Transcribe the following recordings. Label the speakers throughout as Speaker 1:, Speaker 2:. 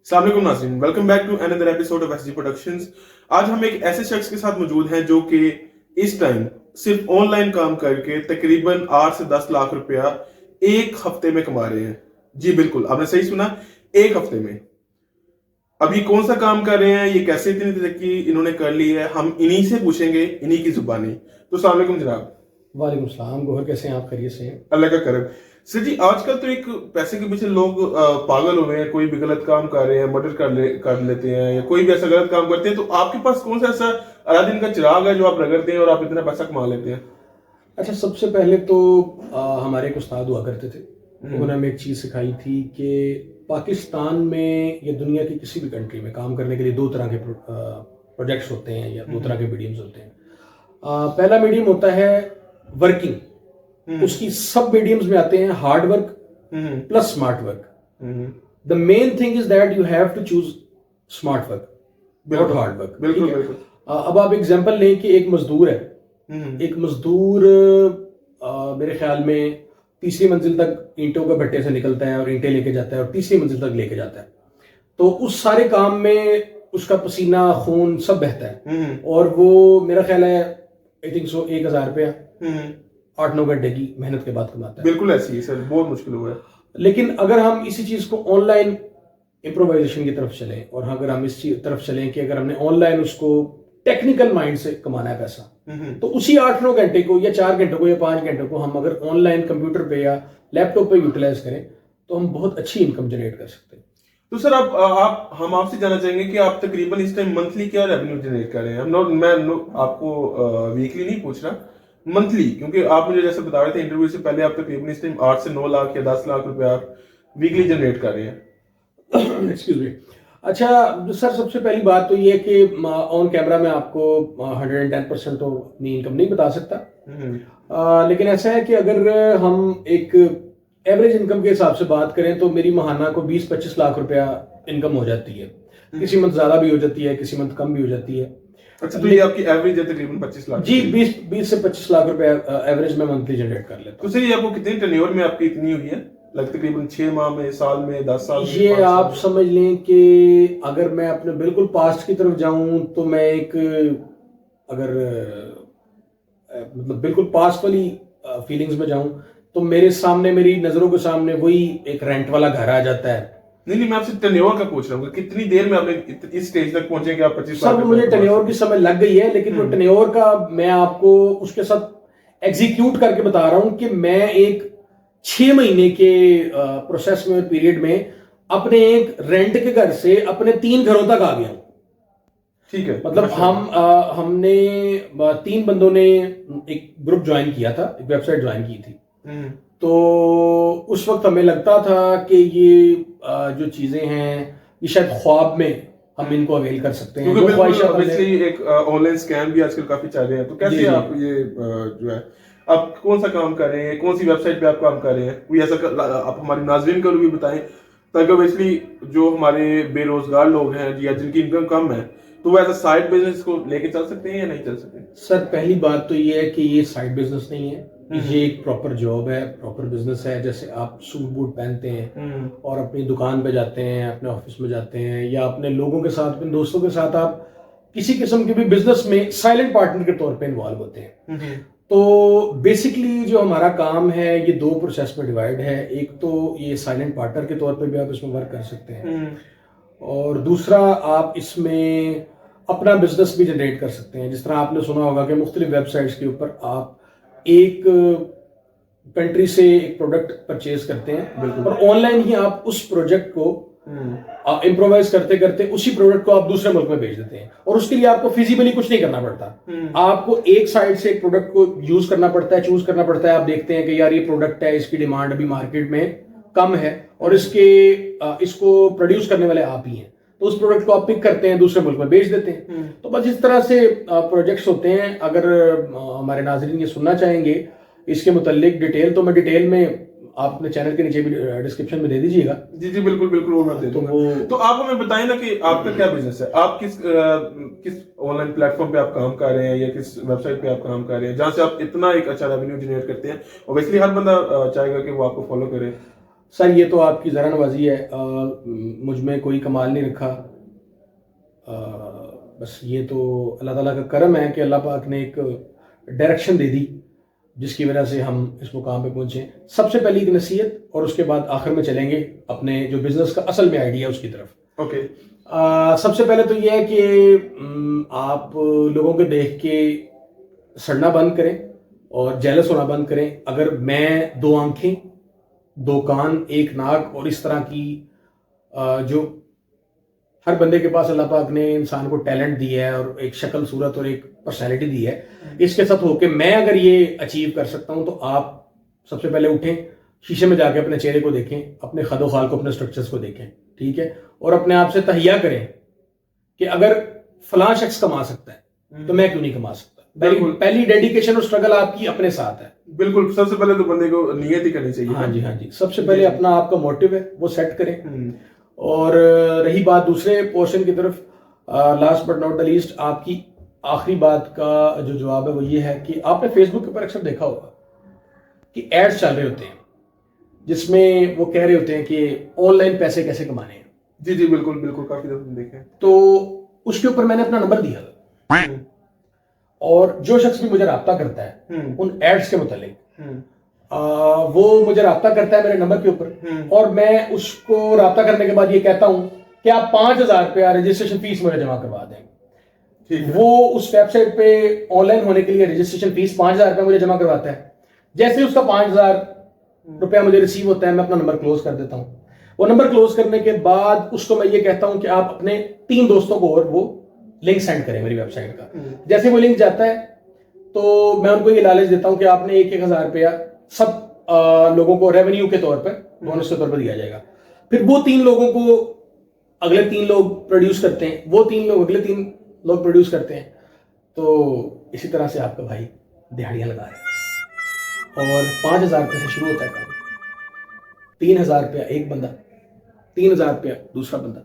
Speaker 1: अस्सलाम वालेकुम नाज़रीन, welcome back to another episode of SG productions. आज हम एक ऐसे शख्स के साथ मौजूद हैं जो कि इस टाइम सिर्फ ऑनलाइन काम करके तकरीबन 8 से 10 लाख रुपया एक हफ्ते में कमा रहे हैं। जी बिल्कुल, आपने सही सुना, एक हफ्ते में। अभी कौन सा काम कर रहे हैं, ये कैसे इतनी तरक्की इन्होंने कर ली है, हम इन्हीं से पूछेंगे, इन्हीं की जुबानी। तो अस्सलाम वालेकुम जनाब।
Speaker 2: वालेकुम सलाम। गोहर कैसे हैं आप? खैरियत से हैं?
Speaker 1: अल्लाह का करम। सर जी, आजकल तो एक पैसे के पीछे लोग पागल हो गए हैं। कोई भी गलत काम कर रहे हैं, मर्डर कर लेते हैं, या कोई भी ऐसा गलत काम करते हैं। तो आपके पास कौन सा ऐसा अलादीन का चिराग है जो आप रगड़ते हैं और आप इतना पैसा कमा लेते हैं?
Speaker 2: अच्छा, सबसे पहले तो हमारे एक उस्ताद हुआ करते थे। उन्होंने हमें एक चीज़ सिखाई थी कि पाकिस्तान में या दुनिया की किसी भी कंट्री में काम करने के लिए दो तरह के प्रोजेक्ट्स होते हैं या दो तरह के मीडियम्स होते हैं। पहला मीडियम होता है वर्किंग। उसकी सब मीडियम्स में आते हैं hard work plus smart work. The main thing is that you have to choose smart work, not hard work.
Speaker 1: बिल्कुल बिल्कुल।
Speaker 2: अब आप एग्जांपल लें कि एक मजदूर है। एक मजदूर मेरे ख्याल में तीसरी मंजिल तक ईंटों के भट्टे से निकलता है और ईंटें लेके जाता है और तीसरी मंजिल तक लेके जाता है। तो उस सारे काम में उसका पसीना खून सब बहता है और वो मेरा ख्याल है आई थिंक सो 1000 रुपया 8-9 घंटे की मेहनत के बाद कमाता है।
Speaker 1: बिल्कुल ऐसी है सर, बहुत मुश्किल हुआ है।
Speaker 2: लेकिन अगर हम इसी चीज को ऑनलाइन इम्प्रोवाइजेशन की तरफ चलें और अगर हम इस तरफ चलें कि अगर हमने ऑनलाइन उसको टेक्निकल माइंड से कमाना है पैसा, तो उसी 8-9 घंटे को या 4 घंटे को या 5 घंटे को हम अगर ऑनलाइन कंप्यूटर पे या लैपटॉप पे यूटिलाइज करें तो हम बहुत अच्छी इनकम जनरेट कर सकते हैं।
Speaker 1: तो सर हम आपसे जानना चाहेंगे कि आप तकरीबन इस टाइम मंथली क्या रेवेन्यू जनरेट कर रहे हैं? मैं आपको वीकली नहीं पूछ रहा, मंथली, क्योंकि आप मुझे जैसे बता रहे थे इंटरव्यू से पहले, आप तकरीबन इस टाइम 8 से 9 लाख या 10 लाख रुपए आप वीकली जनरेट कर रहे हैं।
Speaker 2: Excuse me. अच्छा सर, सबसे पहली बात तो ये है कि ऑन कैमरा में आपको 110% तो अपनी इनकम नहीं बता सकता। लेकिन ऐसा है कि अगर हम एक एवरेज इनकम के हिसाब से बात करें तो मेरी महाना को 20-25 लाख रुपया इनकम हो जाती है। किसी मंथ ज्यादा भी हो जाती है, किसी मंथ कम भी हो जाती है।
Speaker 1: अच्छा, तो ये आपकी एवरेज है तकरीबन 25 लाख?
Speaker 2: जी, 20 से 25 लाख रुपया एवरेज में मंथली जनरेट कर लेता हूं।
Speaker 1: तो सर ये आपको कितने टेन्योर में आपकी इतनी हुई है? तकरीबन 6 माह में, साल में, 10 साल में?
Speaker 2: ये आप समझ लें कि अगर मैं अपने बिल्कुल पास्ट की तरफ जाऊं तो मैं एक अगर मतलब बिल्कुल पास्ट वाली फीलिंग्स में जाऊं तो मेरे सामने, मेरी नजरों के सामने वही एक रेंट वाला घर आ जाता है।
Speaker 1: नहीं, मैं आपसे टेन्योर का पूछ रहा हूँ, कितनी देर में आपने इस स्टेज तक पहुंचे कि आप 25
Speaker 2: सर मुझे टेन्योर की समय लग गई है, लेकिन वो टेन्योर का मैं आपको उसके साथ एग्जीक्यूट करके बता रहा हूं कि मैं एक 6 महीने के प्रोसेस में, पीरियड में अपने एक रेंट के घर से अपने 3 घरों तक आ गया हूं।
Speaker 1: ठीक है,
Speaker 2: मतलब हमने 3 बंदों ने एक ग्रुप ज्वाइन किया था, एक वेबसाइट ज्वाइन की थी। तो उस वक्त हमें लगता था कि ये जो चीजें हैं ये शायद ख्वाब में हम इनको अवेल कर सकते हैं।
Speaker 1: एक ऑनलाइन स्कैम भी आजकल काफी चल रहे हैं। तो कैसे आप ये जो है, आप कौन सा काम कर रहे हैं, कौन सी वेबसाइट पे आप काम कर रहे हैं, कोई ऐसा आप हमारे नाज़रीन को भी बताएं, ताकि बेसिकली जो हमारे बेरोजगार लोग हैं या जिनकी इनकम कम है, तो वो ऐसा साइड बिजनेस को लेके चल सकते हैं या नहीं चल सकते?
Speaker 2: सर पहली बात तो ये है कि ये साइड बिजनेस नहीं है, ये एक प्रॉपर जॉब है, प्रॉपर बिजनेस है। जैसे आप सूट बूट पहनते हैं और अपनी दुकान पे जाते हैं, अपने ऑफिस में जाते हैं, या अपने लोगों के साथ, अपने दोस्तों के साथ आप किसी किस्म के भी बिजनेस में साइलेंट पार्टनर के तौर पे इन्वॉल्व होते हैं। तो बेसिकली जो हमारा काम है ये 2 प्रोसेस में डिवाइड है। एक तो ये साइलेंट पार्टनर के तौर पे भी आप इसमें वर्क कर सकते हैं, और दूसरा आप इसमें अपना बिजनेस भी जनरेट कर सकते हैं। जिस तरह आपने सुना होगा कि मुख्तलिफ वेबसाइट्स के ऊपर आप एक कंट्री से एक प्रोडक्ट परचेज करते हैं और ऑनलाइन ही आप उस प्रोजेक्ट को इम्प्रोवाइज करते करते उसी प्रोडक्ट को आप दूसरे मुल्क में भेज देते हैं, और उसके लिए आपको फिजिबली कुछ नहीं करना पड़ता। आपको एक साइड से एक प्रोडक्ट को यूज करना पड़ता है, चूज करना पड़ता है। आप देखते हैं कि यार ये प्रोडक्ट है, इसकी डिमांड अभी मार्केट में कम है और इसको प्रोड्यूस करने वाले आप ही हैं, तो उस प्रोडक्ट को आप पिक करते हैं, दूसरे मुल्क में बेच देते हैं। तो बस इस तरह से प्रोजेक्ट्स होते हैं। अगर हमारे नाज़रीन ये सुनना चाहेंगे इसके मुतालिक डिटेल, तो मैं डिटेल में आप अपने चैनल के नीचे भी डिस्क्रिप्शन में दे दीजिएगा।
Speaker 1: जी बिल्कुल बिल्कुल, वो मैं दे दूंगा। तो आप हमें बताएं ना कि आपका क्या बिजनेस है, आप किस ऑनलाइन प्लेटफॉर्म पे आप काम कर रहे हैं या किस वेबसाइट पे आप काम कर रहे हैं जहां से आप इतना एक अच्छा रेवेन्यू जनरेट करते हैं? ऑब्वियसली हर बंदा चाहेगा कि वो आपको फॉलो करे।
Speaker 2: सर ये तो आपकी ज़रा नवाजी है, मुझ में कोई कमाल नहीं रखा। बस ये तो अल्लाह ताला का करम है कि अल्लाह पाक ने एक डायरेक्शन दे दी जिसकी वजह से हम इस मुकाम पे पहुंचे। सबसे पहली एक नसीहत और उसके बाद आखिर में चलेंगे अपने जो बिजनेस का असल में आइडिया उसकी तरफ।
Speaker 1: ओके।
Speaker 2: सबसे पहले तो ये है कि आप लोगों को देख के सड़ना बंद करें और जेलस होना बंद करें। अगर मैं 2 आंखें, 2 कान, 1 नाक और इस तरह की जो हर बंदे के पास अल्लाह पाक ने इंसान को टैलेंट दिया है और एक शक्ल सूरत और एक पर्सनैलिटी दी है, इसके साथ होके मैं अगर ये अचीव कर सकता हूं तो आप सबसे पहले उठें, शीशे में जाके अपने चेहरे को देखें, अपने खदो खाल को, अपने स्ट्रक्चर्स को देखें, ठीक है, और अपने आप से तहिया करें कि अगर फलां शख्स कमा सकता है तो मैं क्यों नहीं कमा सकता। पहली डेडिकेशन और स्ट्रगल आपकी अपने साथ है।
Speaker 1: बिल्कुल, सबसे पहले तो बंदे को नियत ही करनी चाहिए।
Speaker 2: हाँ जी, हाँ जी, सबसे पहले अपना आपका मोटिव है वो सेट करें। और रही बात दूसरे पोर्शन की तरफ, last but not the least, आपकी आखिरी बात का जो जवाब है वो ये है कि आपने फेसबुक के ऊपर अक्सर देखा होगा कि एड्स चल रहे होते हैं जिसमें वो कह रहे होते हैं कि ऑनलाइन पैसे कैसे कमाने हैं।
Speaker 1: जी जी बिल्कुल बिल्कुल, काफी दफा देखे।
Speaker 2: तो उसके ऊपर मैंने अपना नंबर दिया था और जो शख्स भी मुझे राब्ता करता है उन एड्स के मुतालिक वो मुझे राब्ता करता है मेरे नंबर के ऊपर, और मैं उसको राब्ता करने के बाद ये कहता हूं कि आप 5,000 रुपया रजिस्ट्रेशन फीस मुझे जमा करवा देंगे। वो उस वेबसाइट पे ऑनलाइन होने के लिए रजिस्ट्रेशन फीस 5,000 रुपया मुझे जमा करवाता है। जैसे उसका 5,000 रुपया मुझे रिसीव होता है, मैं अपना नंबर क्लोज कर देता हूँ। वो नंबर क्लोज करने के बाद उसको मैं ये कहता हूं कि आप अपने 3 दोस्तों को और वो लिंक सेंड करें मेरी वेबसाइट का। जैसे वो लिंक जाता है तो मैं उनको ये लालच देता हूं कि आपने 1,000 रुपया सब लोगों को रेवेन्यू के तौर पर, बोनस के तौर पर दिया जाएगा। फिर वो 3 लोगों को अगले 3 लोग प्रोड्यूस करते हैं, वो 3 लोग अगले 3 लोग प्रोड्यूस करते हैं। तो इसी तरह से आपका भाई दिहाड़ियां लगा रहा है और 5,000 रुपये से शुरू होता है काम। 3,000 रुपया एक बंदा, 3,000 रुपया दूसरा बंदा,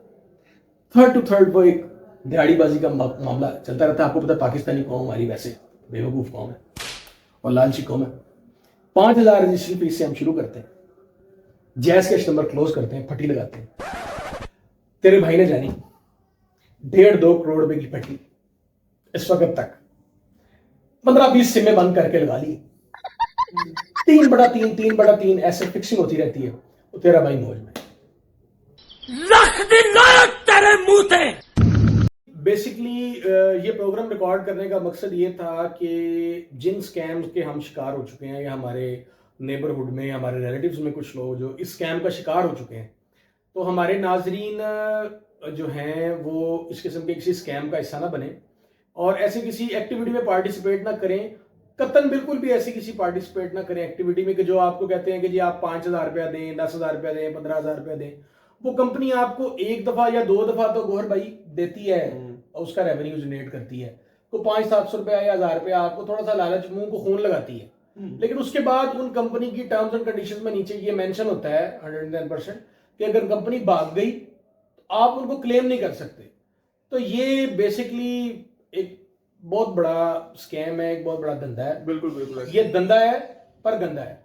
Speaker 2: थर्ड टू थर्ड वो एक दिहाड़ीबाजी का मामला चलता रहता है। आपको पता है पाकिस्तानी कौम हमारी वैसे बेवकूफ़ कौम है और लालची कौम है। 5,000 रजिस्ट्रेशन फीस से हम शुरू करते हैं, जैस कैश नंबर क्लोज करते हैं, फटी लगाते हैं। तेरे भाई ने जानी 1.5-2 करोड़ रुपए की फटी इस वक्त तक 15-20 सिमें बंद करके लगा ली। 3/3 3/3 ऐसे फिक्सिंग होती रहती है। तो तेरा भाई मौज में। बेसिकली ये प्रोग्राम रिकॉर्ड करने का मकसद ये था कि जिन स्कैम्स के हम शिकार हो चुके हैं या हमारे नेबरहुड में, हमारे रिलेटिव्स में कुछ लोग जो इस स्कैम का शिकार हो चुके हैं, तो हमारे नाजरीन जो हैं वो इस किस्म के किसी स्कैम का हिस्सा ना बने और ऐसे किसी एक्टिविटी में पार्टिसिपेट ना करें। कतन बिल्कुल भी ऐसी किसी पार्टिसिपेट ना करें एक्टिविटी में कि जो आपको कहते हैं कि जी आप 5,000 रुपया दें, 10,000 रुपया दें, 15,000 रुपया दें। वो कंपनी आपको 1 दफा या 2 दफा तो गौर भाई देती है और उसका रेवेन्यू जनरेट करती है। तो 500-700 रुपया या 1,000 रुपया आपको थोड़ा सा लालच, मुंह को खून लगाती है। लेकिन उसके बाद उन कंपनी की टर्म्स एंड कंडीशंस में नीचे ये मेंशन होता है 110% कि अगर कंपनी भाग गई तो आप उनको क्लेम नहीं कर सकते। तो ये बेसिकली एक बहुत बड़ा स्कैम है, एक बहुत बड़ा धंधा है।
Speaker 1: बिल्कुल बिल्कुल,
Speaker 2: ये धंधा है पर गंदा है।